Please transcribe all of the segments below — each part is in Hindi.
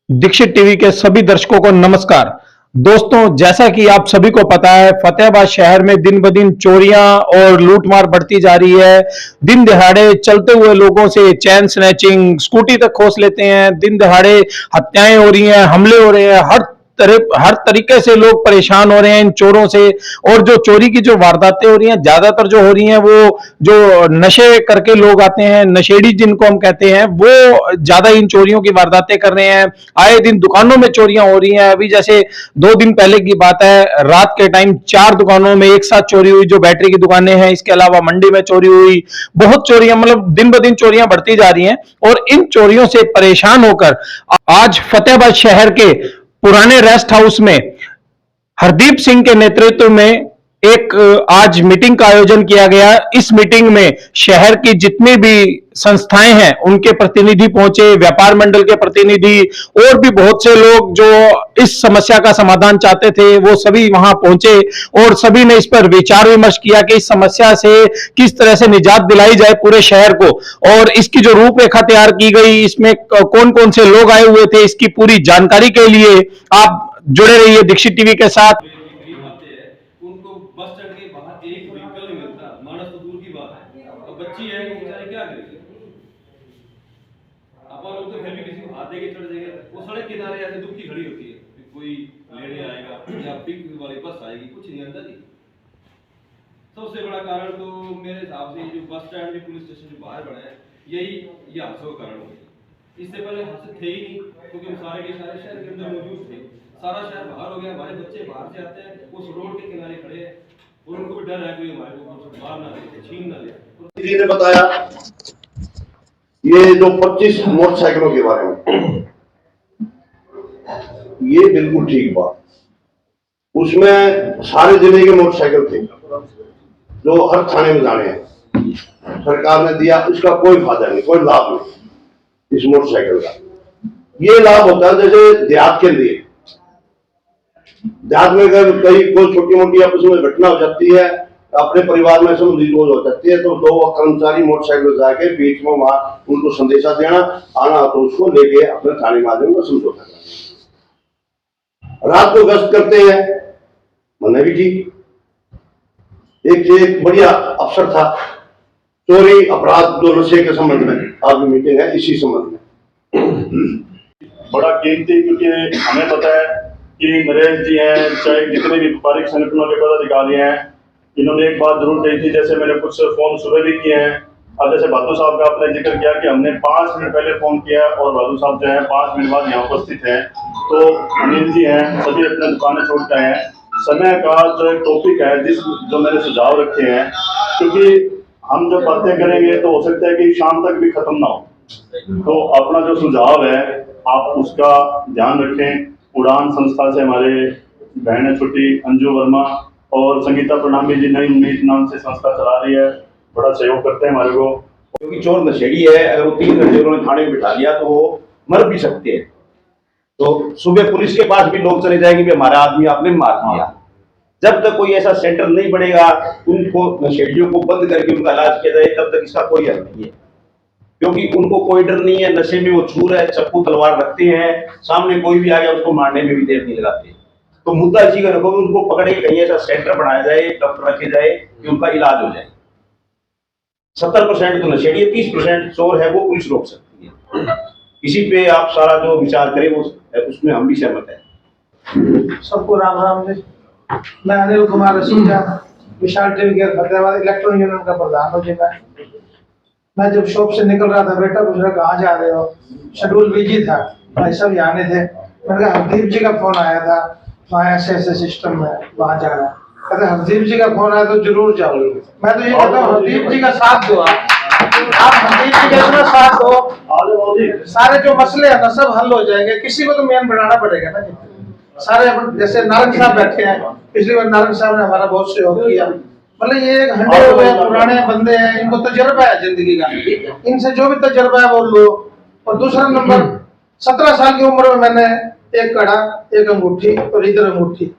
दीक्षित टीवी के सभी दर्शकों को नमस्कार। दोस्तों, जैसा कि आप सभी को पता है, फतेहाबाद शहर में दिन ब दिन चोरियां और लूटमार बढ़ती जा रही है। दिन दहाड़े चलते हुए लोगों से चैन स्नैचिंग, स्कूटी तक खोस लेते हैं। दिन दहाड़े हत्याएं हो रही हैं, हमले हो रहे हैं। हर तरीके से लोग परेशान हो रहे हैं इन चोरों से। और जो चोरी की जो वारदातें हो रही हैं, ज्यादातर जो हो रही हैं, वो जो नशे करके लोग आते हैं, नशेड़ी जिनको हम कहते हैं, वो ज्यादा इन चोरियों की वारदातें कर रहे हैं। आए दिन दुकानों में चोरियां हो रही हैं। अभी जैसे 2 दिन पहले की बात है, रात के टाइम 4 दुकानों में एक साथ चोरी हुई, जो बैटरी की दुकानें हैं। इसके अलावा मंडी में चोरी हुई। बहुत चोरियां, मतलब दिन ब दिन चोरियां बढ़ती जा रही हैं। और इन चोरियों से परेशान होकर आज फतेहाबाद शहर के पुराने रेस्ट हाउस में हरदीप सिंह के नेतृत्व में एक आज मीटिंग का आयोजन किया गया। इस मीटिंग में शहर की जितनी भी संस्थाएं हैं उनके प्रतिनिधि पहुंचे, व्यापार मंडल के प्रतिनिधि और भी बहुत से लोग जो इस समस्या का समाधान चाहते थे, वो सभी वहां पहुंचे। और सभी ने इस पर विचार विमर्श किया कि इस समस्या से किस तरह से निजात दिलाई जाए पूरे शहर को। और इसकी जो रूपरेखा तैयार की गई, इसमें कौन कौन से लोग आए हुए थे, इसकी पूरी जानकारी के लिए आप जुड़े रहिए दीक्षित टीवी के साथ। उनको बस स्टैंड के बाहर एक व्हीकल नहीं मिलता, मानस तो दूर की बात है। अब बच्ची है, वो बेचारे क्या करेंगे? अपन लोग तो फिर भी किसी को हाथ देके चढ़ जाएंगे। वो सड़क किनारे ऐसे दुख की खड़ी होती है कि कोई लेने आएगा या पिक वाली बस आएगी, कुछ नहीं आता जी। सबसे बड़ा कारण तो मेरे हिसाब से जो बस स्टैंड में पुलिस स्टेशन जो बाहर बना है, ये हादसों का कारण हो गया। इससे पहले हादसे थे ही नहीं, क्योंकि हम सारे के सारे शहर के अंदर मौजूद थे। सारा शहर बाहर हो गया, हमारे बच्चे बाहर से आते हैं, उस रोड के किनारे खड़े हैं और उनको भी डर है कोई हमारे को मार ना ले, छीन ना ले। जी ने बताया ये जो 25 मोटरसाइकिलों के बारे में, ये बिल्कुल ठीक बात। उसमें सारे जिले के मोटरसाइकिल थे जो हर थाने में जाने हैं। सरकार ने दिया, इसका कोई फायदा नहीं, कोई लाभ नहीं इस मोटरसाइकिल का। ये लाभ होता है जैसे देहात के लिए, देहात में अगर कहीं कोई छोटी मोटी आपस में घटना हो जाती है, अपने परिवार में संबंधित हो जाती है, तो 2 कर्मचारी मोटरसाइकिल जाके बीच में वहां उनको संदेशा देना, आना तो उसको लेके अपने थाने में आदमी को समझौता करना। रात को गश्त करते हैं, मैंने भी ठीक एक बढ़िया अवसर था। चोरी अपराध जो नशे के संबंध में आज मीटिंग है, इसी संबंध में बड़ा कीमती, क्योंकि हमें पता है कि नरेश जी हैं, चाहे जितने भी व्यापारिक संगठनों के पदाधिकारी हैं, इन्होंने एक बात जरूर कही थी। जैसे मैंने कुछ फोन सुबह भी किए हैं, अब जैसे बहादुर साहब का आपने जिक्र किया कि हमने 5 मिनट पहले फोन किया और बहादुर साहब जो है 5 मिनट बाद यहाँ उपस्थित हैं। तो अनिल जी हैं, सभी अपने दुकानें छोड़ के आए हैं। समय का जो एक टॉपिक है, जो मैंने सुझाव रखे हैं, क्योंकि हम जब बातें करेंगे तो हो सकता है कि शाम तक भी खत्म ना हो, तो अपना जो सुझाव है आप उसका ध्यान रखें। उड़ान संस्था से हमारे बहन है छोटी अंजू वर्मा और संगीता प्रणामी जी नई उम्मीद नाम से संस्था चला रही है, बड़ा सहयोग करते हैं हमारे को। क्योंकि चोर नशेड़ी है, अगर वो 3 घंटे उन्होंने थाने में बिठा लिया तो वो मर भी सकते हैं। तो सुबह पुलिस के पास भी लोग चले जाएंगे कि हमारा आदमी आपने मार दिया। जब तक कोई ऐसा सेंटर नहीं बनेगा, उनको नशेड़ियों को बंद करके उनका इलाज किया जाए, तब तक इसका कोई हल नहीं है। क्योंकि उनको कोई डर नहीं है, नशे में वो छूर है, चप्पू तलवार रखते हैं, सामने कोई भी आ गया उसको मारने में भी देर नहीं लगाते। तो मुद्दा इसी का रखो, उनको पकड़े, कहीं ऐसा सेंटर बनाया जाए, डॉक्टर रखे जाए कि उनका इलाज हो जाए। 70% तो नशेड़ी है, 30% चोर है, वो पुलिस रोक सकती है। इसी पे आप सारा जो विचार करें वो उसमें हम भी सहमत है। सबको राम राम जी। मैं अनिल कुमार रसूजा, विशाल टीवी के फतेहाबाद इलेक्ट्रॉनिक यूनियन का प्रधान हूँ जी। मैं जब शॉप से निकल रहा था, बेटा पूछ रहा कहाँ जा रहे हो, शेड्यूल बिजी था, भाई सब यहाँ नहीं थे। मैंने कहा हरदीप जी का फोन आया था, वहाँ ऐसे सिस्टम में वहाँ जाना। कहते हरदीप जी का फोन आया तो जरूर जाओ। मैं तो ये कहता हूँ हरदीप जी का साथ दो, आप हरदीप जी का साथ दो, सारे जो मसले है ना सब हल हो जाएंगे। किसी को तो मेन बनाना पड़ेगा ना जी। सारे जैसे नारंग साहब बैठे हैं, पिछली बार नारंग साहब ने हमारा बहुत सहयोग किया। मतलब ये हंडे हुए पुराने बंदे हैं, इनको तजर्बा है जिंदगी का, इनसे जो भी तजर्बा है वो लो। और दूसरा नंबर, 17 साल की उम्र में मैंने एक कड़ा, एक अंगूठी और इधर अंगूठी,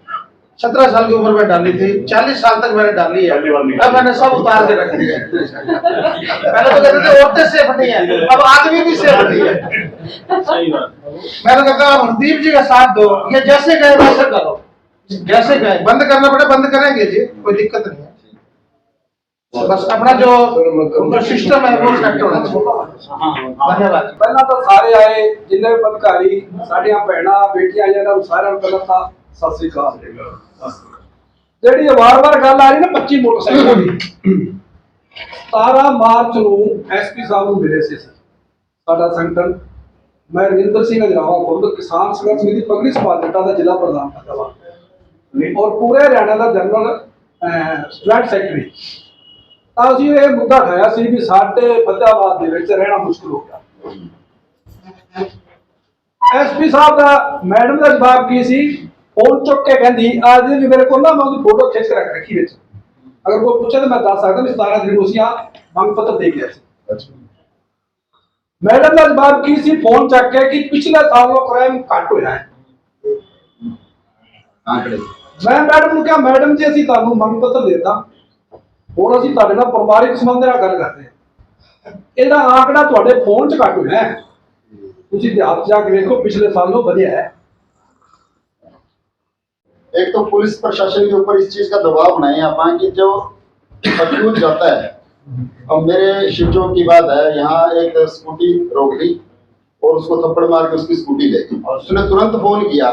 17 साल की उम्र में डाली थी, 40 साल तक मैंने डाली है। पहली बार निकाली। अब मैंने सब उतार के रख दिया। पहले तो कहते थे औरतें सेफ नहीं है, अब आदमी भी सेफ नहीं है। सही बात। मैं तो कहता हूँ हरदीप जी का साथ दो, ये जैसे कहे वैसे करो, जैसे कहे। बंद करना पड़े बंद करेंगे जी, कोई दिक्कत नहीं है। बस अपना जो सिस्टम है वो सेट होना चाहिए। धन्यवाद। ਪਹਿਲਾਂ ਤਾਂ ਸਾਰੇ ਆਏ ਜਿੰਨੇ ਵੀ ਪਧਕਾਰੀ ਸਾਡੀਆਂ ਭੈਣਾਂ ਬੇਟੀਆਂ ਇਹਨਾਂ ਨੂੰ ਸਾਰਿਆਂ ਨੂੰ ਪਹਿਲਾਂ ਤਾਂ ਸਤਿ ਸ੍ਰੀ ਅਕਾਲ। ਜਿਹੜੀ ਵਾਰ-ਵਾਰ ਗੱਲ ਆ ਰਹੀ ਨਾ 25 ਮੋਟਰਸਾਈਕਲ ਦੀ, 17 ਮਾਰਚ ਨੂੰ ਐਸਪੀ ਸਾਹਿਬ ਨੂੰ ਮਿਲੇ ਸੀ ਸਾਡਾ ਸੰਗਠਨ। ਮੈਂ ਰਵਿੰਦਰ ਸਿੰਘ ਅਜਰਾਵਾ ਖੁਦ ਕਿਸਾਨ ਸੰਘਰਸ਼ ਸਮਿਤੀ ਪਗੜੀ ਸਭਾ ਜੱਟਾਂ ਦਾ ਜ਼ਿਲ੍ਹਾ ਪ੍ਰਧਾਨ ਕਰਦਾ ਔਰ ਪੂਰੇ ਹਰਿਆਣਾ ਦਾ ਜਨਰਲ ਜੁਆਇੰਟ ਸੈਕਟਰੀ। ਤਾਂ ਅਸੀਂ ਇਹ ਮੁੱਦਾ ਉਠਾਇਆ ਸੀ ਵੀ ਸਾਡੇ ਫਤਿਆਬਾਦ ਦੇ ਵਿੱਚ ਰਹਿਣਾ ਮੁਸ਼ਕਲ ਹੋ ਗਿਆ। ਐਸਪੀ ਸਾਹਿਬ ਦਾ ਮੈਡਮ ਦਾ ਜਵਾਬ ਕੀ ਸੀ, ਫੋਨ ਚੁੱਕ ਕੇ ਕਹਿੰਦੀ ਅੱਜ ਵੀ ਮੇਰੇ ਕੋਲ ਨਾ ਮੈਂ ਉਹਦੀ ਫੋਟੋ ਖਿੱਚ ਕੇ ਰੱਖ ਰੱਖੀ ਵਿੱਚ, ਅਗਰ ਕੋਈ ਪੁੱਛੇ ਤਾਂ ਮੈਂ ਦੱਸ ਸਕਦਾ ਵੀ 17 ਤਰੀਕ ਨੂੰ ਅਸੀਂ ਆ ਮੰਗ ਪੱਤਰ ਦੇ ਗਿਆ ਸੀ। ਮੈਡਮ ਦਾ ਜਵਾਬ ਕੀ ਸੀ ਫੋਨ ਚੱਕ ਕੇ ਕਿ ਪਿਛਲੇ ਸਾਲੋਂ ਕ੍ਰਾਈਮ ਘੱਟ ਹੋਇਆ ਹੈ। ਮੈਂ ਮੈਡਮ ਨੂੰ ਕਿਹਾ ਮੈਡਮ ਜੀ ਅਸੀਂ ਤੁਹਾਨੂੰ ਮੰਗ ਪੱਤਰ ਦੇਤਾ, ਹੁਣ ਅਸੀਂ ਤੁਹਾਡੇ ਨਾਲ ਪਰਿਵਾਰਿਕ ਸੰਬੰਧ ਨਾਲ ਗੱਲ ਕਰਦੇ ਹਾਂ, ਇਹਦਾ ਆંકੜਾ ਤੁਹਾਡੇ ਫੋਨ 'ਚ ਘੱਟ ਹੋਇਆ ਹੈ, ਤੁਸੀਂ ਇਤਿਹਾਸ ਜਾ ਕੇ ਵੇਖੋ ਪਿਛਲੇ सालों बढ़िया है। एक तो पुलिस प्रशासन के ऊपर इस चीज का दबाव बनाए आप कि जो अक्यूज जाता है। अब मेरे शिव चौक की बात है, यहाँ एक स्कूटी रोक ली और उसको थप्पड़ मार के उसकी स्कूटी ले गई और उसने तुरंत फोन किया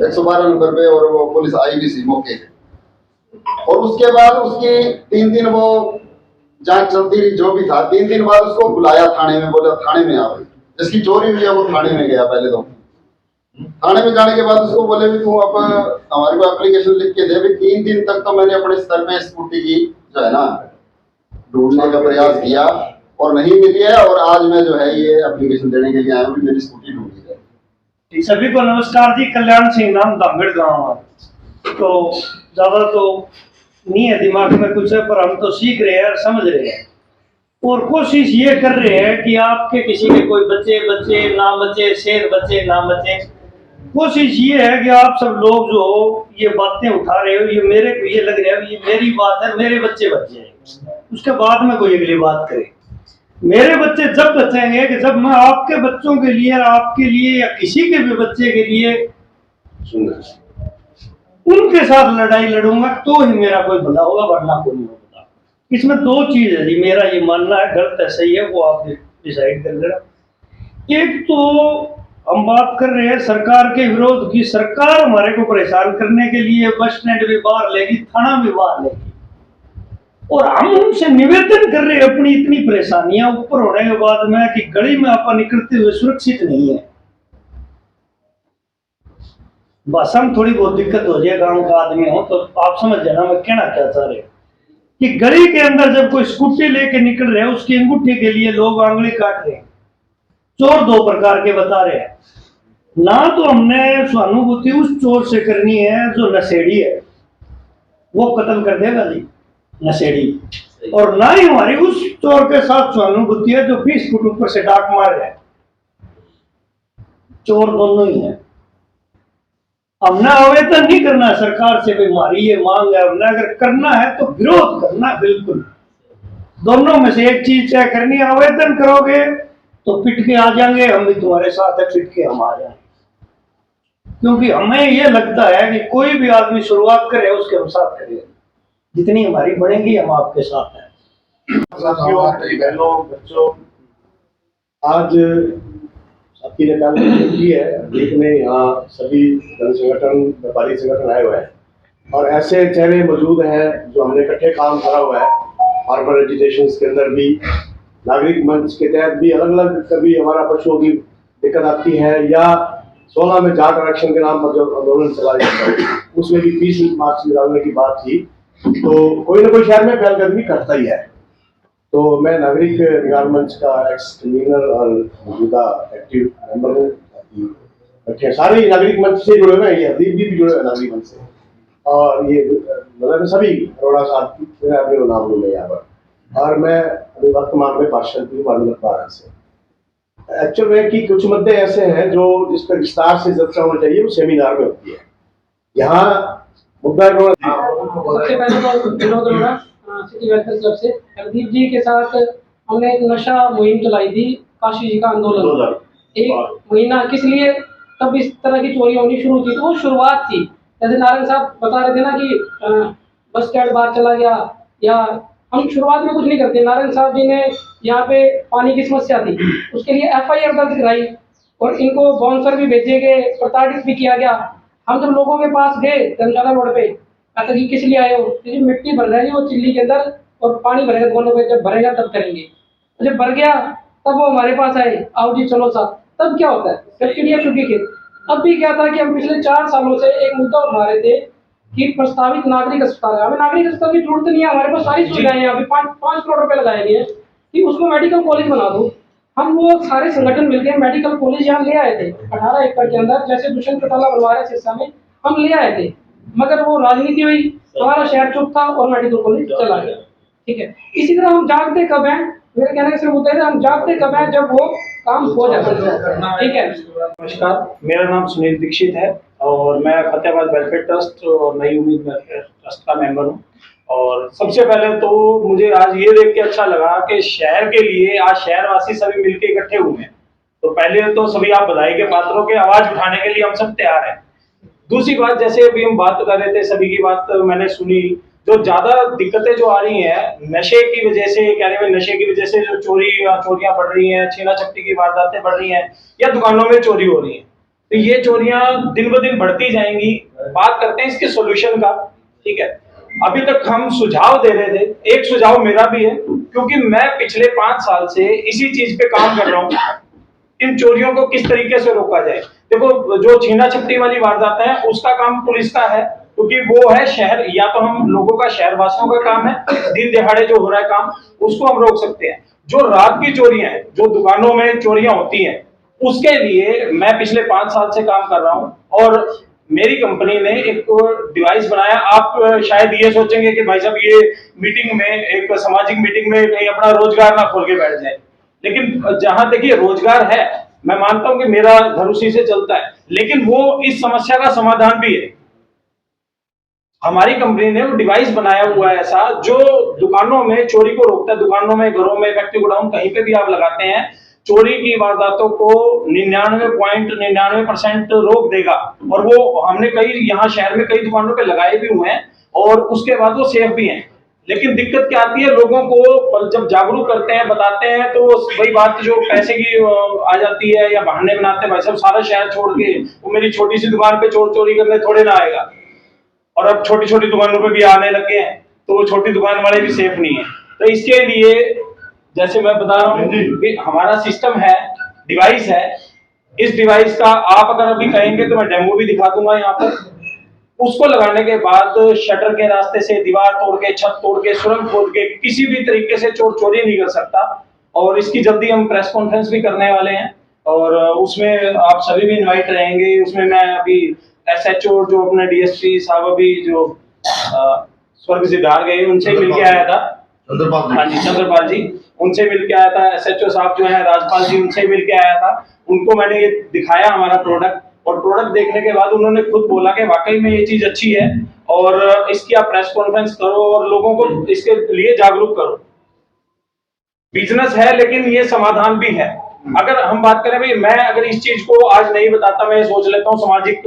112 नंबर पे और वो पुलिस आई भी थी मौके पे। और उसके बाद उसकी 3 दिन वो जांच चलती रही, जो भी था 3 दिन बाद उसको बुलाया थाने में, बोला थाने में आओ, जिसकी चोरी हुई है वो थाने में गया। पहले तो थाने में जाने के बाद उसको बोले भी तू अब हमारे को एप्लीकेशन लिख के दे भी। 3 दिन तक तो मैंने अपने स्तर में स्कूटी की जो है ना ढूंढने का प्रयास किया और नहीं मिली है, और आज मैं जो है ये एप्लीकेशन देने के लिए आया हूँ, मेरी स्कूटी ढूंढी है। सभी को नमस्कार जी। कल्याण सिंह नाम धांगड़ गाँव है। तो ज्यादा तो नहीं है दिमाग में कुछ है, पर हम तो सीख रहे हैं और समझ रहे हैं और कोशिश ये कर रहे हैं कि आपके किसी के कोई बच्चे ना बचे, शेर बचे ना बचे। कोशिश ये है कि आप सब लोग जो ये बातें उठा रहे हो, ये मेरे को ये लग रहा है ये मेरी बात है, मेरे बच्चे बच जाएंगे, उसके बाद में कोई अगली बात करे। मेरे बच्चे जब बचेंगे कि जब मैं आपके बच्चों के लिए, आपके लिए या किसी के भी बच्चे के लिए उनके साथ लड़ाई लड़ूंगा तो ही मेरा कोई भला होगा, वरना कोई नहीं होगा। इसमें 2 चीज है जी, मेरा ये मानना है, गलत है सही है वो आप डिसाइड कर लेना। एक तो हम बात कर रहे हैं सरकार के विरोध की। सरकार हमारे को परेशान करने के लिए बस स्टैंड भी बाहर लेगी, थाना भी बाहर लेगी, और हम उनसे निवेदन कर रहे हैं अपनी इतनी परेशानियां ऊपर होने के बाद में कि गली में आप निकलते हुए सुरक्षित नहीं है। भाषा में थोड़ी बहुत दिक्कत हो जाए, गांव का आदमी हो तो आप समझ जाना मैं कहना क्या चाह रहे कि गली के अंदर जब कोई स्कूटी लेके निकल रहे हैं उसकी अंगूठे के लिए लोग आंगली काट रहे हैं। चोर 2 प्रकार के बता रहे हैं, ना तो हमने सहानुभूति उस चोर से करनी है जो नशेड़ी है, वो कत्ल कर देगा जी नशेड़ी, और ना ही हमारी उस चोर के साथ सहानुभूति है जो 20 फुट ऊपर से डाक मार रहे हैं। चोर दोनों ही है। हमने आवेदन नहीं करना है सरकार से भी हमारी ये मांग है, हमने अगर करना है तो विरोध करना है, बिल्कुल दोनों में से एक चीज तय करनी है। आवेदन करोगे तो पिट के आ जाएंगे, हम भी तुम्हारे साथ है, पिट के हम आ जाएंगे, क्योंकि हमें ये लगता है कि कोई भी आदमी शुरुआत करे उसके हम साथ करें, जितनी हमारी बढ़ेंगी हम आपके साथ हैं। साथियों, बहनों, बच्चों, आज आपकी ने काम की है देखने यहाँ सभी जन संगठन, व्यापारी संगठन आए हुए हैं और ऐसे चेहरे मौजूद हैं जो हमने इकट्ठे काम करा हुआ है। फार्मर एजुकेशन के अंदर भी, नागरिक मंच के तहत भी अलग अलग कभी हमारा पशुओं की दिक्कत आती है, या 16 में जाट आरक्षण के नाम पर जो आंदोलन चला जाता है उसमें भी 30 मार्च निकालने की बात थी। तो कोई ना कोई शहर में पहलकदमी करता ही है। तो मैं नागरिक अधिकार मंच का एक्स कन्वीनर और मौजूदा एक्टिव मेंबर हूँ। सारे नागरिक मंच से जुड़े हुए हैं, ये हरदीप जी भी जुड़े हुए हैं नागरिक मंच से, और ये मतलब सभी अरोड़ा साहब मेरे अपने नाम लूँ मैं यहाँ पर। और मैं अभी वर्तमान में पार्षद भी हूँ 12 से। एक्चुअल में कि कुछ मुद्दे ऐसे हैं जो जिस पर विस्तार से चर्चा होनी चाहिए वो सेमिनार में होती है। यहाँ मुद्दा है सबसे पहले तो Vinod Arora city welfare club से हरदीप जी के साथ हमने एक नशा मुहिम चलाई थी, काशी जी का आंदोलन। एक महीना किस लिए तब इस तरह की चोरी होनी शुरू की, तो वो शुरुआत थी। जैसे नारायण साहब बता रहे थे ना कि बस स्टैंड बाहर चला गया, या हम शुरुआत में कुछ नहीं करते। नारायण साहब जी ने यहाँ पे पानी की समस्या थी, उसके लिए FIR दर्ज कराई और इनको बाउंसर भी भेजे गए, प्रताड़ित भी किया गया। हम जब लोगों के पास गए धर्मशाला रोड पे, कहते कि किस लिए आए हो, क्योंकि मिट्टी भर रही है वो चिल्ली के अंदर और पानी भरेगा दोनों पे, जब भरेगा तब करेंगे। जब भर गया तब वो हमारे पास आए, आओ जी चलो साथ। तब क्या होता है, जब चिड़िया चुकी खेत। तब भी क्या था कि हम पिछले 4 सालों से एक मुद्दा उठा रहे थे कि प्रस्तावित नागरिक अस्पताल है। हमें नागरिक अस्पताल की जरूरत नहीं है, हमारे पास सारी सुविधाएं हैं। अभी 5 करोड़ रुपए लगाए गए हैं कि उसको मेडिकल कॉलेज बना दो। हम वो सारे संगठन मिलकर मेडिकल कॉलेज यहाँ ले आए थे 18 एकड़ के अंदर, जैसे दुष्यंत चौटाला बनवा रहे सिरसा में, हम ले आए थे। मगर वो राजनीति हुई, हमारा शहर चुप था और मेडिकल कॉलेज चला गया। ठीक है, इसी तरह हम जागते कब हैं, मेरे कहने का सिर्फ मुद्दा है हम जागते कब हैं, जब वो काम हो जाता है। ठीक है, नमस्कार, मेरा नाम सुनील दीक्षित है और मैं फतेहाबाद वेलफेयर ट्रस्ट और नई उम्मीद वेलफेयर ट्रस्ट का मेंबर हूँ। और सबसे पहले तो मुझे आज ये देख के अच्छा लगा कि शहर के लिए आज शहरवासी सभी मिलकर इकट्ठे हुए हैं। तो पहले तो सभी आप बधाई के पात्रों के, आवाज उठाने के लिए हम सब तैयार हैं। दूसरी बात, जैसे अभी हम बात कर रहे थे, सभी की बात मैंने सुनी, जो ज्यादा दिक्कतें जो आ रही हैं नशे की वजह से, कह रहे हैं नशे की वजह से जो चोरियां बढ़ रही हैं, छीना झपटी की वारदातें बढ़ रही हैं, या दुकानों में चोरी हो रही है, तो ये चोरियां दिन ब दिन बढ़ती जाएंगी। बात करते हैं इसके सोल्यूशन का। ठीक है, अभी तक हम सुझाव दे रहे थे, एक सुझाव मेरा भी है, क्योंकि मैं पिछले 5 साल से इसी चीज पे काम कर रहा हूँ, इन चोरियों को किस तरीके से रोका जाए। देखो, जो छीना झपटी वाली वारदात है उसका काम पुलिस का है, क्योंकि वो है शहर, या तो हम लोगों का, शहरवासियों का काम है, दिन दिहाड़े जो हो रहा है काम, उसको हम रोक सकते हैं। जो रात की चोरियां हैं, जो दुकानों में चोरियां होती हैं, उसके लिए मैं पिछले 5 साल से काम कर रहा हूं और मेरी कंपनी ने एक डिवाइस बनाया। आप शायद ये सोचेंगे कि भाई साहब ये मीटिंग में, एक सामाजिक मीटिंग में कहीं अपना रोजगार ना खोल के बैठ जाए, लेकिन जहां देखिए रोजगार है, मैं मानता हूं कि मेरा घर उसी से चलता है, लेकिन वो इस समस्या का समाधान भी है। हमारी कंपनी ने वो डिवाइस बनाया हुआ है ऐसा, जो दुकानों में चोरी को रोकता है। दुकानों में, घरों में, फैक्ट्री गोडाउन, कहीं पे भी आप लगाते हैं, चोरी की वारदातों को 99.99% रोक देगा। और वो हमने कई यहाँ शहर में कई दुकानों पे लगाए भी हुए हैं और उसके बाद वो सेफ भी हैं। लेकिन दिक्कत क्या आती है, लोगों को जब जागरूक करते हैं, बताते हैं, तो वही बात जो पैसे की आ जाती है, या बहाने बनाते हैं, भाई साहब सारा शहर छोड़ के वो मेरी छोटी सी दुकान पे चोर चोरी करने थोड़े ना आएगा। और अब छोटी छोटी दुकानों पे भी आने लगे हैं, तो वो छोटी दुकान वाले भी सेफ नहीं है। तो इसके लिए, जैसे मैं बता रहा हूँ कि हमारा सिस्टम है, डिवाइस है। इस डिवाइस का आप अगर अभी कहेंगे तो मैं डेमो भी दिखा दूंगा यहाँ पर। उसको लगाने के बाद शटर के रास्ते से, दीवार तोड़ के, छत तोड़ के, सुरंग खोद के, किसी भी तरीके से चोर चोरी नहीं कर सकता। और इसकी जल्दी हम प्रेस कॉन्फ्रेंस भी करने वाले हैं और उसमें आप सभी भी इनवाइट रहेंगे। उसमें मैं अभी SHO जो अपने DSP साहब अभी जो स्वर्ग सिद्धार गए, उनसे मिल के आया था। हाँ जी, चंद्रपाल जी, उनसे मिल के आया था। SHO साहब जो है राजपाल जी, उनसे मिल के आया था। उनको मैंने ये दिखाया हमारा प्रोडक्ट, और प्रोडक्ट देखने के बाद उन्होंने खुद बोला कि वाकई में ये चीज अच्छी है और इसकी आप प्रेस कॉन्फ्रेंस करो और लोगों को इसके लिए जागरूक करो। बिजनेस है लेकिन ये समाधान भी है। अगर हम बात करें भाई, मैं अगर इस चीज को आज नहीं बताता, मैं सोच लेता हूँ सामाजिक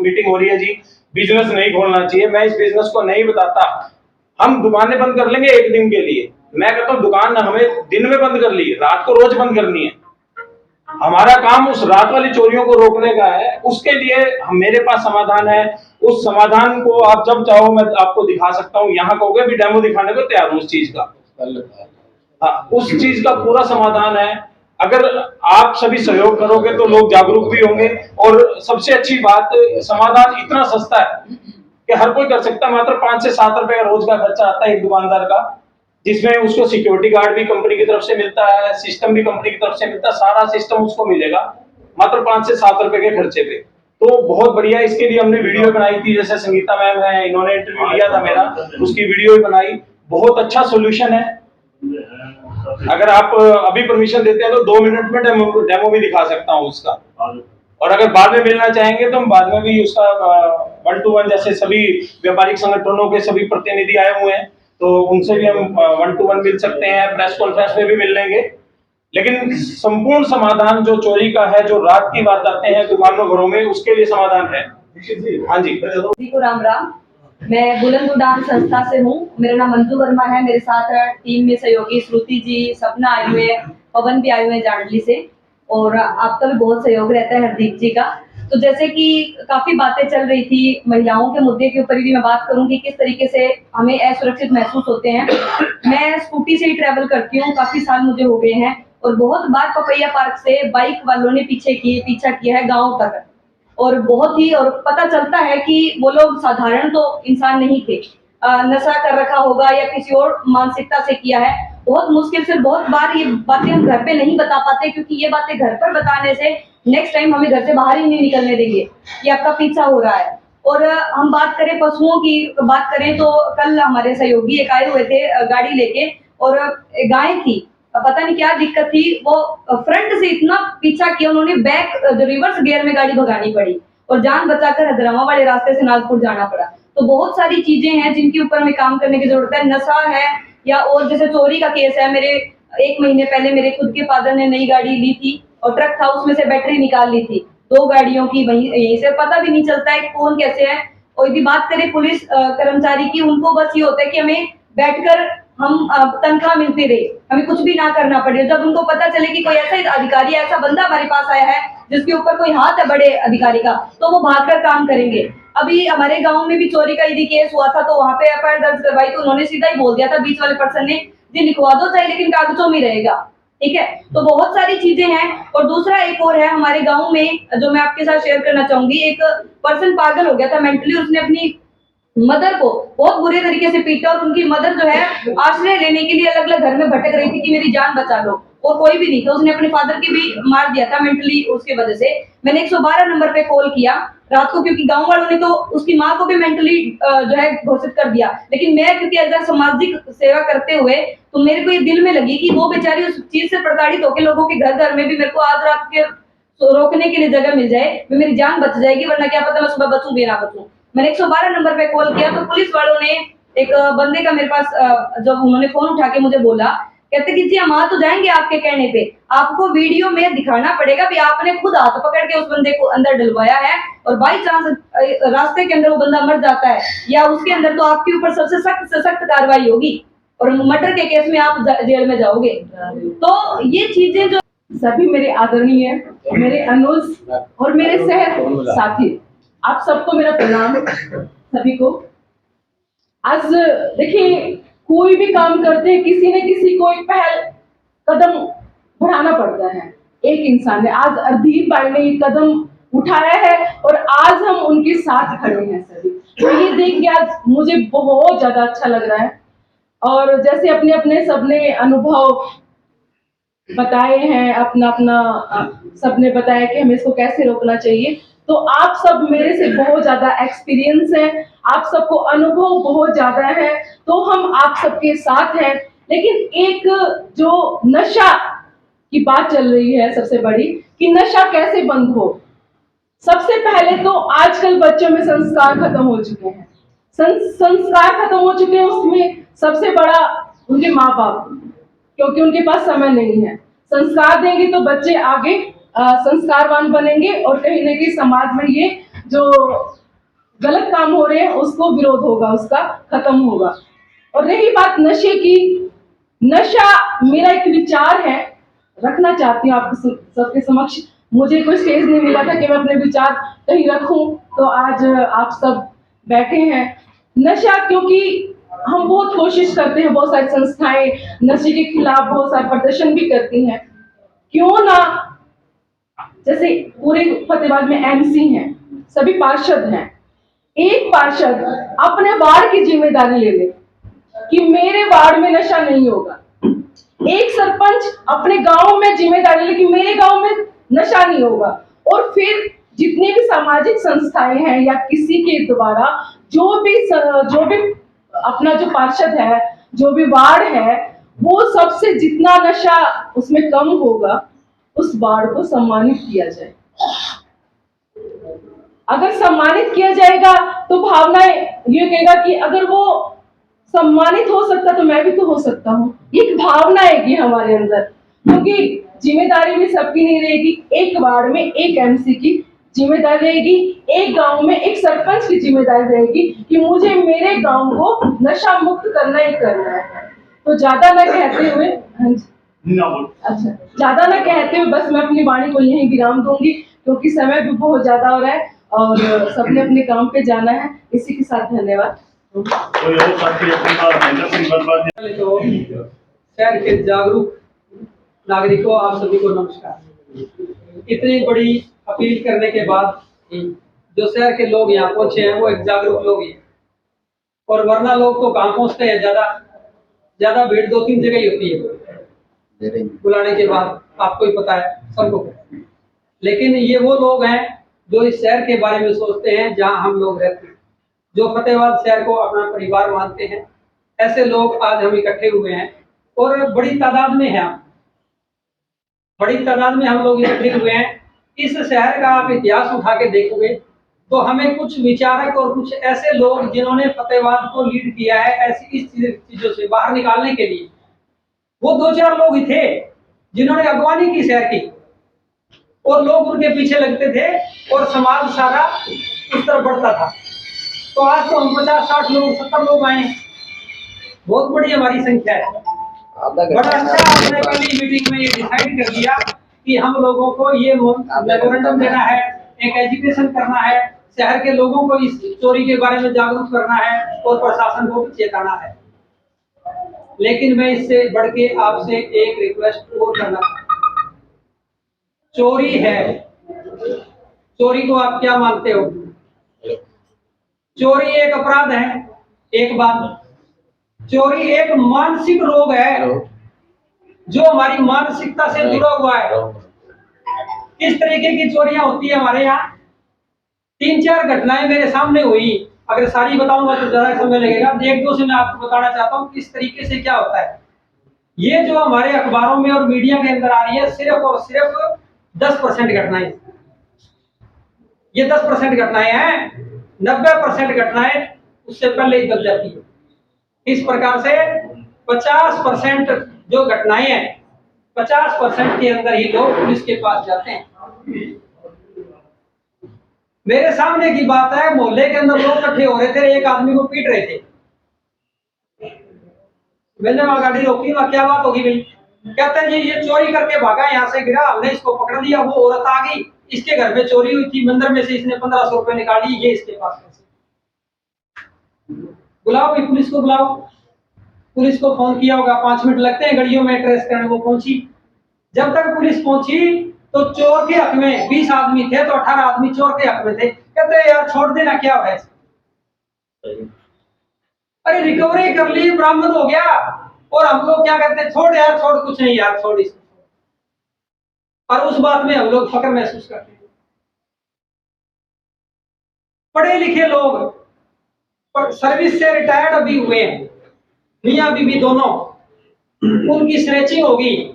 मीटिंग हो रही है जी, बिजनेस नहीं खोलना चाहिए, मैं इस बिजनेस को नहीं बताता, हम दुकानें बंद कर लेंगे एक दिन के लिए। मैं कहता हूँ दुकान हमें दिन में बंद कर ली, रात को रोज बंद करनी है। हमारा काम उस रात वाली चोरियों को रोकने का है। उसके लिए मेरे पास समाधान है। उस समाधान को आप जब चाहो मैं आपको दिखा सकता हूँ। यहाँ कहोगे भी डेमो दिखाने को तैयार हूँ उस चीज का। हाँ, उस चीज का पूरा समाधान है। अगर आप सभी सहयोग करोगे तो लोग जागरूक भी होंगे। और सबसे अच्छी बात, समाधान इतना सस्ता है कि हर कोई कर सकता है। मात्र 5 से 7 रुपए रोज का खर्चा आता है एक दुकानदार का, जिसमें उसको सिक्योरिटी गार्ड भी कंपनी की तरफ से मिलता है, सिस्टम भी कंपनी की तरफ से मिलता है, सारा सिस्टम उसको मिलेगा मात्र 5 से 7 रुपए के खर्चे पे। तो बहुत बढ़िया। इसके लिए हमने वीडियो बनाई थी, जैसे संगीता मैम है, इन्होंने इंटरव्यू लिया था मेरा, उसकी वीडियो भी बनाई। बहुत अच्छा सोल्यूशन है। अगर आप अभी परमिशन देते हैं तो 2 मिनट में डेमो भी दिखा सकता हूँ उसका। और अगर बाद में मिलना चाहेंगे तो हम बाद में भी उसका 1-to-1, जैसे सभी व्यापारिक संगठनों के सभी प्रतिनिधि आए हुए हैं तो उनसे भी हम 1-to-1 मिल सकते हैं, प्रेस कॉन्फ्रेंस में भी मिल लेंगे। लेकिन संपूर्ण समाधान जो चोरी का है, जो रात की वारदातें हैं दुकानों घरों में, उसके लिए समाधान है। हाँ जी। जी को राम राम। मैं बुलंद उड़ान संस्था से हूँ। मेरा नाम मंजू वर्मा है। मेरे साथ टीम में सहयोगी श्रुति जी, सपना आए हुए हैं, पवन भी आए हुए हैं जांडली से, और आपका भी बहुत सहयोग रहता है, हरदीप जी का। तो जैसे कि काफी बातें चल रही थी महिलाओं के मुद्दे के ऊपर भी मैं बात करूंगी, किस तरीके से हमें असुरक्षित महसूस होते हैं। मैं स्कूटी से ही ट्रैवल करती हूँ, काफी साल मुझे हो गए हैं, और बहुत बार पपैया पार्क से बाइक वालों ने पीछा किया है गाँव तक, और बहुत ही, और पता चलता है कि वो लोग साधारण तो इंसान नहीं थे, नशा कर रखा होगा या किसी और मानसिकता से किया है। बहुत मुश्किल से, बहुत बार ये बातें हम घर पे नहीं बता पाते, क्योंकि ये बातें घर पर बताने से नेक्स्ट टाइम हमें घर से बाहर ही नहीं निकलने देंगे कि आपका पीछा हो रहा है। और हम बात करें पशुओं की बात करें तो कल हमारे सहयोगी एक आए हुए थे गाड़ी लेके, और गाय थी, पता नहीं क्या दिक्कत थी, वो फ्रंट से इतना पीछा किया उन्होंने, बैक रिवर्स गियर में गाड़ी भगानी पड़ी और जान बचाकर हजरामा वाले रास्ते से नागपुर जाना पड़ा। तो बहुत सारी चीजें हैं जिनके ऊपर हमें काम करने की जरूरत है। नशा है, या और जैसे चोरी का केस है, मेरे 1 महीने पहले मेरे खुद के फादर ने नई गाड़ी ली थी और ट्रक था, उसमें से बैटरी निकाल ली थी, 2 गाड़ियों की, वहीं यहीं से पता भी नहीं चलता है कौन कैसे है। और यदि बात करें पुलिस कर्मचारी की, उनको बस ये होता है कि हमें बैठकर हम तनख्वाह मिलती रहे, हमें कुछ भी ना करना पड़े। जब उनको पता चले कि कोई ऐसा अधिकारी, ऐसा बंदा हमारे पास आया है जिसके ऊपर कोई हाथ है बड़े अधिकारी का, तो वो भागकर काम करेंगे। अभी हमारे गांव में भी चोरी का यदि केस हुआ था, तो वहां पे एफआईआर दर्ज करवाई, तो उन्होंने सीधा ही बोल दिया था बीच वाले पर्सन ने, जी लिखवा दो चाहे, लेकिन कागजों में रहेगा, ठीक है। तो बहुत सारी चीजें हैं। और दूसरा एक और है हमारे गाँव में, जो मैं आपके साथ शेयर करना चाहूंगी। एक पर्सन पागल हो गया था मेंटली, उसने अपनी मदर को बहुत बुरे तरीके से पीटा, और उनकी मदर जो है आश्रय लेने के लिए अलग अलग घर में भटक रही थी कि मेरी जान बचा लो, और कोई भी नहीं था। उसने अपने फादर की भी मार दिया था मेंटली, उसके वजह से। मैंने 112 नंबर पे कॉल किया रात को, क्योंकि गांव वालों ने तो उसकी माँ को भी मेंटली जो है घोषित कर दिया, लेकिन मैं क्योंकि एज सामाजिक सेवा करते हुए, तो मेरे को ये दिल में लगी कि वो बेचारी उस चीज से प्रताड़ित होकर लोगों के घर घर में भी मेरे को आज रात के रोकने के लिए जगह मिल जाए, मेरी जान बच जाएगी, वरना क्या पता मैं सुबह बचूं भी ना बचूं। मैंने 112 नंबर पे कॉल किया, तो पुलिस वालों ने एक बंदे का मेरे पास जब उन्होंने फोन उठा के मुझे बोला, कहते कि जी हम आ तो जाएंगे आपके कहने पे, आपको वीडियो में दिखाना पड़ेगा भी आपने खुद हाथ पकड़ के उस बंदे को अंदर डलवाया है, और बाई चांस रास्ते के अंदर वो बंदा मर जाता है या उसके अंदर, तो आपके ऊपर सबसे सख्त से सख्त कार्रवाई होगी, और मर्डर के केस में आप जेल में जाओगे। तो ये चीजें जो सभी मेरे आदरणीय, मेरे अनुज और मेरे सह साथी, आप सबको मेरा प्रणाम, सभी को। आज देखिए, कोई भी काम करते हैं, किसी न किसी को एक पहल कदम बढ़ाना पड़ता है। एक इंसान ने, आज हरदीप भाई ने एक कदम उठाया है और आज हम उनके साथ खड़े हैं सभी। तो ये देख के आज मुझे बहुत ज्यादा अच्छा लग रहा है। और जैसे अपने अपने सबने अनुभव बताए हैं, अपना अपना सबने बताया कि हमें इसको कैसे रोकना चाहिए। तो आप सब मेरे से बहुत ज्यादा एक्सपीरियंस है, आप सबको अनुभव बहुत ज्यादा है, तो हम आप सबके साथ हैं। लेकिन एक जो नशा की बात चल रही है सबसे बड़ी, कि नशा कैसे बंद हो। सबसे पहले तो आजकल बच्चों में संस्कार खत्म हो चुके हैं, संस्कार खत्म हो चुके हैं। उसमें सबसे बड़ा उनके माँ बाप, क्योंकि उनके पास समय नहीं है। संस्कार देंगे तो बच्चे आगे संस्कारवान बनेंगे, और कहीं ना कहीं समाज में ये जो गलत काम हो रहे हैं उसको विरोध होगा, उसका खत्म होगा। और रही बात नशे की, नशा मेरा एक विचार है, रखना चाहती हूँ आप सबके समक्ष। मुझे कोई स्टेज नहीं मिला था कि मैं अपने विचार कहीं रखूं, तो आज आप सब बैठे हैं। नशा, क्योंकि हम बहुत कोशिश करते हैं, बहुत सारी संस्थाएं नशे के खिलाफ बहुत सारे प्रदर्शन भी करती हैं, क्यों ना, जैसे पूरे फतेहाबाद में एमसी हैं, सभी पार्षद हैं, एक पार्षद अपने वार्ड की जिम्मेदारी ले ले कि मेरे वार्ड में नशा नहीं होगा। एक सरपंच अपने गांव में जिम्मेदारी ले कि मेरे गांव में नशा नहीं होगा। और फिर जितनी भी सामाजिक संस्थाएं हैं या किसी के द्वारा जो भी अपना जो पार्षद है, जो भी वार्ड है, वो सबसे जितना नशा उसमें कम होगा, उस वार्ड को सम्मानित किया जाए। अगर सम्मानित किया जाएगा तो भावनाएं ये कहेगा कि अगर वो सम्मानित हो सकता तो मैं भी तो हो सकता हूँ। एक भावना है कि हमारे अंदर, क्योंकि जिम्मेदारी भी सबकी नहीं रहेगी। एक वार्ड में एक एमसी की जिम्मेदारी रहेगी, एक गांव में एक सरपंच की जिम्मेदारी रहेगी कि मुझे मेरे गांव को नशा मुक्त करना ही करना है। तो ज्यादा न कहते हुए, हाँ जी, अच्छा, ज्यादा न कहते हुए बस मैं अपनी वाणी को यहीं विराम दूंगी, क्योंकि समय भी बहुत ज्यादा हो रहा है और सबने अपने काम पे जाना है। इसी के साथ धन्यवाद। पहले तो शहर के जागरूक नागरिकों, आप सभी को नमस्कार। इतनी बड़ी अपील करने के बाद जो शहर के लोग यहाँ पहुंचे हैं वो एक जागरूक लोग ही हैं, और वरना लोग तो कहाँ पहुंचते हैं, ज्यादा भीड़ 2-3 जगह ही होती है बुलाने के बाद, आपको ही पता है, सबको पता है। लेकिन ये वो लोग हैं जो इस शहर के बारे में सोचते हैं जहाँ हम लोग रहते हैं, जो फतेहाबाद शहर को अपना परिवार मानते हैं। ऐसे लोग आज हम इकट्ठे हुए हैं और बड़ी तादाद में हैं, बड़ी तादाद में हम लोग इकट्ठे हुए हैं। इस शहर का आप इतिहास उठा के देखोगे तो हमें कुछ विचारक और कुछ ऐसे लोग जिन्होंने फतेहाबाद को लीड किया है ऐसी इस चीजों से बाहर निकालने के लिए, वो 2-4 लोग ही थे जिन्होंने अगवानी की शहर की, और लोग उनके पीछे लगते थे और समाज सारा उस तरफ बढ़ता था। तो आज तो हम 50-60 लोग 70 लोग आए, बहुत बड़ी हमारी संख्या है। बड़ा अच्छा आपने पहली मीटिंग में ये डिसाइड कर लिया कि हम लोगों को ये मेमोरेंडम देना है, एक एजुकेशन करना है, शहर के लोगों को इस चोरी के बारे में जागरूक करना है और प्रशासन को भी चेताना है। लेकिन मैं इससे बढ़ के आपसे एक रिक्वेस्ट और करना चाहता हूं। चोरी है, चोरी को आप क्या मानते हो? चोरी एक अपराध है, एक बात। चोरी एक मानसिक रोग है जो हमारी मानसिकता से जुड़ा हुआ है। इस तरीके की चोरियां होती है हमारे यहाँ। 3-4 घटनाएं मेरे सामने हुई, अगर सारी बताऊंगा तो ज्यादा समय लगेगा। 1-2 से मैं आपको बताना चाहता हूँ किस तरीके से क्या होता है। ये जो हमारे अखबारों में और मीडिया के अंदर आ रही है, सिर्फ और सिर्फ 10% घटनाएं। ये 10% घटनाएं हैं, 90% घटनाएं उससे पहले ही दब जाती है। इस प्रकार से 50% जो घटनाएं हैं, 50% के अंदर ही लोग पुलिस के पास जाते हैं। मेरे सामने की बात है, मोहल्ले के अंदर लोग इकट्ठे हो रहे थे, एक आदमी को पीट रहे थे। मैंने वहां गाड़ी रोकी, वहां क्या बात होगी भाई? कहते हैं जी ये चोरी करके भागा, यहाँ से गिरा, हमने इसको पकड़ लिया। वो औरत आ गई, इसके घर में चोरी हुई थी, मंदिर में से इसने 1500 रुपए निकाली, ये इसके पास पैसे। बुलाओ भाई, पुलिस को बुलाओ। पुलिस को फोन किया होगा, 5 मिनट लगते हैं गाड़ियों में ट्रेस करने। वो पहुंची, जब तक पुलिस पहुंची तो चोर के हक में 20 आदमी थे तो 18 आदमी चोर के हक में थे। कहते हैं यार छोड़ देना, क्या है? अरे रिकवरी कर ली, बरामद हो गया, और हम लोग क्या कहते हैं, छोड़ यार छोड़, कुछ नहीं यार छोड़ इसको। और उस बात में हम लोग फक्र महसूस करते हैं। पढ़े लिखे लोग, सर्विस से रिटायर्ड अभी हुए हैं, मियां बीवी दोनों, उनकी स्ट्रेचिंग होगी।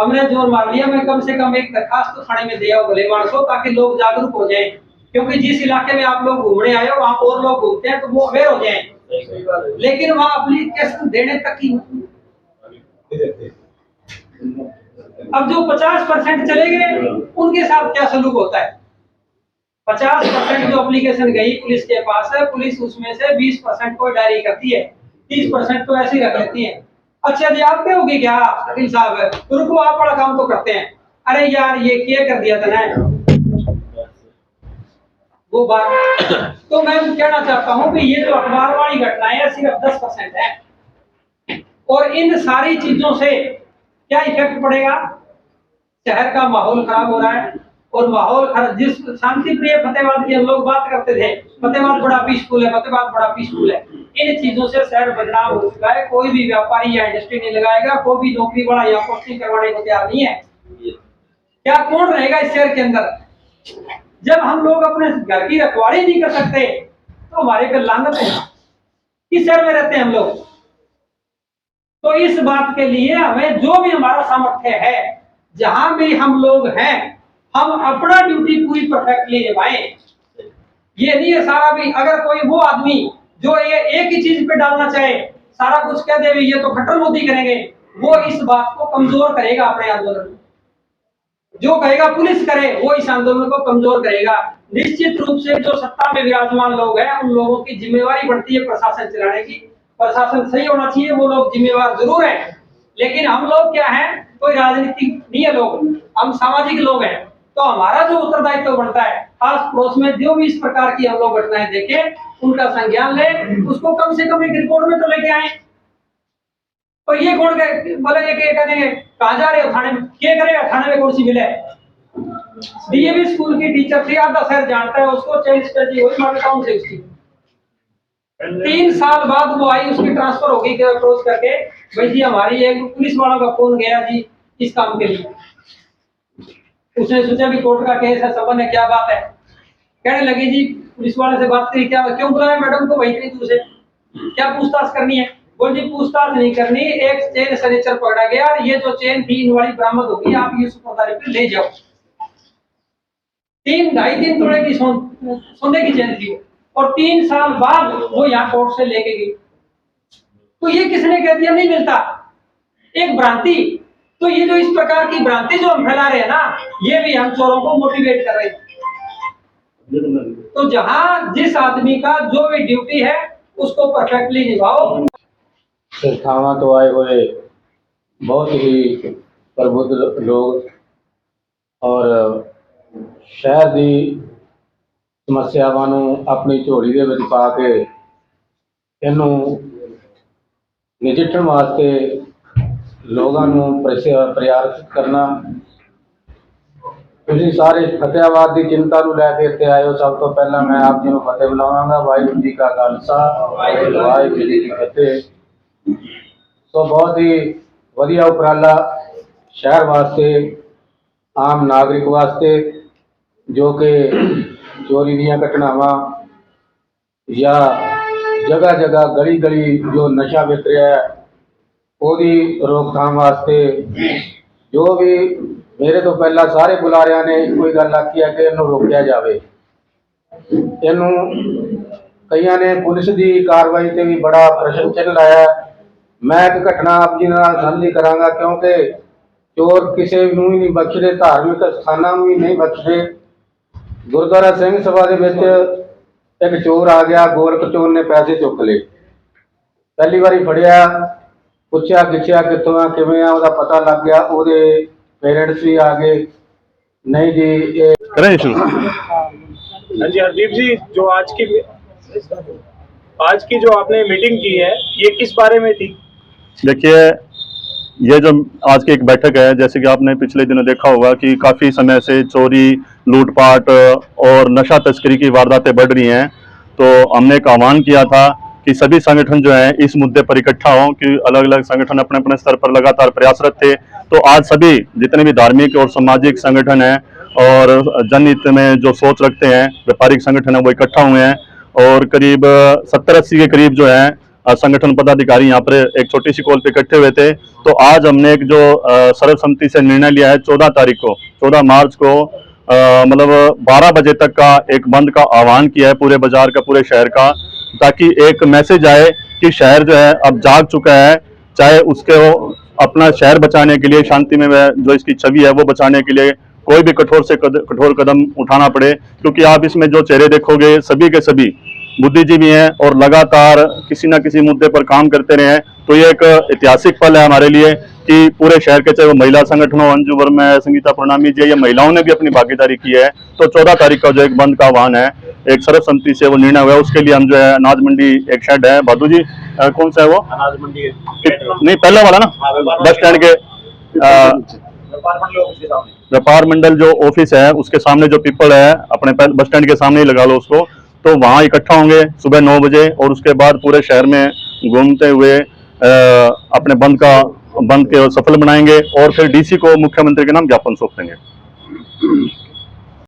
हमने जोर मार लिया, मैं कम से कम एक दरखास्त तो थाने में दिया भले मानसो, ताकि लोग जागरूक हो जाएं। क्योंकि जिस इलाके में आप लोग घूमने आए हो वहां और लोग घूमते हैं तो वो अवेयर हो जाएं। लेकिन वहां एप्लीकेशन देने तक की, अब जो 50% चले गए उनके साथ क्या सलूक होता है? 50% जो एप्लीकेशन गई पुलिस के पास है, पुलिस उसमें से 20% को डायरी करती है, 30% को ऐसे ही रख लेती है। अच्छा जी आप पे होगी क्या वकील साहब? रुको आप बड़ा काम तो करते हैं। अरे यार ये क्या कर दिया था ना वो बात। तो मैं कहना चाहता हूं कि ये जो अखबार वाली घटनाएं है सिर्फ 10% है, और इन सारी चीजों से क्या इफेक्ट पड़ेगा? शहर का माहौल खराब हो रहा है, और माहौल खराब, जिस शांति प्रिय फतेहाबाद की हम लोग बात करते थे, फतेहाबाद बड़ा पीसफुल है, फतेहाबाद बड़ा पीसफुल है। इन चीजों से शहर बदनाम हो चुका है। कोई भी व्यापारी या इंडस्ट्री नहीं लगाएगा, कोई भी नौकरी वाला या पोस्टिंग करवाने को तैयार नहीं है। क्या कौन रहेगा इस शहर के अंदर? जब हम लोग अपने घर की रखवाली नहीं कर सकते तो हमारे पे लानत है। किस शहर में रहते हैं हम लोग? तो इस बात के लिए हमें जो भी हमारा सामर्थ्य है, जहां भी हम लोग हैं, हम अपना ड्यूटी पूरी परफेक्टली निभाएं। ये नहीं है सारा भी, अगर कोई वो आदमी जो ये एक ही चीज पे डालना चाहे, सारा कुछ कह दे ये तो खट्टर मोदी करेंगे, वो इस बात को कमजोर करेगा अपने आंदोलन में। जो कहेगा पुलिस करे, वो इस आंदोलन को कमजोर करेगा। निश्चित रूप से जो सत्ता में विराजमान लोग हैं, उन लोगों की जिम्मेवारी बढ़ती है प्रशासन चलाने की। प्रशासन सही होना चाहिए, वो लोग जिम्मेवार जरूर हैं, लेकिन हम लोग क्या हैं, कोई राजनीतिक नहीं है लोग, हम सामाजिक लोग हैं। तो हमारा जो उत्तरदायित्व बनता है, आस पड़ोस में जो भी इस प्रकार की हम लोग घटनाएं देखें, उनका संज्ञान ले, उसको कम से कम एक रिपोर्ट में तो लेके आए। और ये गुण बोलेंगे कि कहेंगे कहाँ जा रहे हो थाने में, क्या करेगा थाने में, कौन सी मिले। डीएवी स्कूल की टीचर थी, आधा शहर जानता है उसको, चेंज स्ट्रेटजी हुई मार्केट टाउन से उसकी। 3 साल बाद वो आई, उसकी ट्रांसफर हो गई अप्रोच करके, भाई जी हमारी एक पुलिस वालों का फोन गया जी इस काम के लिए। उसने सोचा भी कोर्ट का केस है, समझ है क्या बात है, कहने लगी जी पुलिस वाले से बात करी, क्या क्यों बुलाया मैडम को वही इतनी दूर से, क्या पूछताछ करनी है। बोल जी पूछताछ नहीं करनी, एक चेन सनीचर पकड़ा गया और ये जो चेन थी इन वाली बरामद होगी, आप ये सुपुर्दारी पे ले जाओ। 3-2.5 तोड़े की सोने की चेन थी और 3 साल बाद वो यहाँ कोर्ट से लेके गई। तो ये किसने कह दिया नहीं मिलता, एक भ्रांति। तो ये जो इस प्रकार की भ्रांति जो हम फैला रहे हैं ना, ये भी हम चोरों को मोटिवेट कर रहे हैं। तो जहां जिस आदमी का जो भी ड्यूटी है उसको परफेक्टली निभाओ। संस्थावां तो आए हुए बहुत ही प्रबुद्ध लोग और शहर की समस्यावां नूं अपनी झोली दे विच पा के इहनूं नजिठण वास्ते लोगों नूं प्रयास करना। तुसीं सारे फतेहाबाद की चिंता नूं लैके इत्थे आए हो। सब तो पहला मैं आप जी नूं फतेह बुलावांगा। वाहिगुरू जी का खालसा, वाहिगुरू जी की फतेह। तो बहुत ही वधिया उपराला शहर वास्ते, आम नागरिक वास्ते, जो कि चोरी दीयां घटनावां या जगह जगह गली गली जो नशा विक रहा है ਉਹਦੀ रोकथाम वास्ते जो भी मेरे तो पहला सारे बुलारियां ने कोई गल आखी है कि इनू रोकिया जाए। इनू कईयां ने पुलिस की कार्रवाई से भी बड़ा प्रश्न चिन्ह लाया। मैं एक घटना आप जी नाल साझी करांगा, क्योंकि चोर किसी नूं ही नहीं बख्शदे, धार्मिक स्थानां नूं ही नहीं बख्शदे। गुरुद्वारा सिंह सभा दे विच एक चोर आ गया, गोरख चोर ने पैसे चुक ले। पहली बारी फड़िया, पुछया गिछया कितों आ किवें आ, उहदा पता लग गया। उहदे पेरेंट्स भी आ गए। नहीं जी ये करें शुरू। हाँ जी हरदीप जी, जो आज की जो आपने मीटिंग की है, ये किस बारे में थी? देखिए, ये जो आज की एक बैठक है, जैसे कि आपने पिछले दिनों देखा होगा कि काफ़ी समय से चोरी, लूटपाट और नशा तस्करी की वारदातें बढ़ रही हैं। तो हमने एक आह्वान किया था कि सभी संगठन जो हैं इस मुद्दे पर इकट्ठा हों, कि अलग अलग संगठन अपने अपने स्तर पर लगातार प्रयासरत थे। तो आज सभी जितने भी धार्मिक और सामाजिक संगठन हैं और जनहित में जो सोच रखते हैं व्यापारिक संगठन है, वो इकट्ठा हुए हैं। और करीब 70-80 के करीब जो है संगठन पदाधिकारी यहाँ पर एक छोटी सी कॉल पे इकट्ठे हुए थे। तो आज हमने एक जो सर्वसम्मति से निर्णय लिया है, 14 मार्च को मतलब 12 बजे तक का एक बंद का आह्वान किया है पूरे बाजार का, पूरे शहर का, ताकि एक मैसेज आए कि शहर जो है अब जाग चुका है। चाहे उसके अपना शहर बचाने के लिए, शांति में जो इसकी छवि है वो बचाने के लिए कोई भी कठोर से कठोर कदम उठाना पड़े। क्योंकि आप इसमें जो चेहरे देखोगे सभी के सभी बुद्धिजीवी हैं और लगातार किसी न किसी मुद्दे पर काम करते रहे हैं। तो ये एक ऐतिहासिक पल है हमारे लिए कि पूरे शहर के, चाहे वो महिला संगठन हो, अंजू वर्मा है, संगीता प्रणामी जी, या महिलाओं ने भी अपनी भागीदारी की है। तो 14 तारीख का जो एक बंद का आह्वान है, एक सर्वसम्मति से वो निर्णय हुआ है। उसके लिए हम जो है अनाज मंडी एक शेड है, भादू जी कौन सा है वो, अनाज मंडी नहीं पहला वाला ना, बस स्टैंड के व्यापार मंडल जो ऑफिस है उसके सामने जो पीपल है, अपने बस स्टैंड के सामने ही लगा लो उसको। तो वहाँ इकट्ठा होंगे सुबह 9 बजे और उसके बाद पूरे शहर में घूमते हुए अपने बंद के सफल बनाएंगे और फिर डीसी को मुख्यमंत्री के नाम ज्ञापन सौंप देंगे।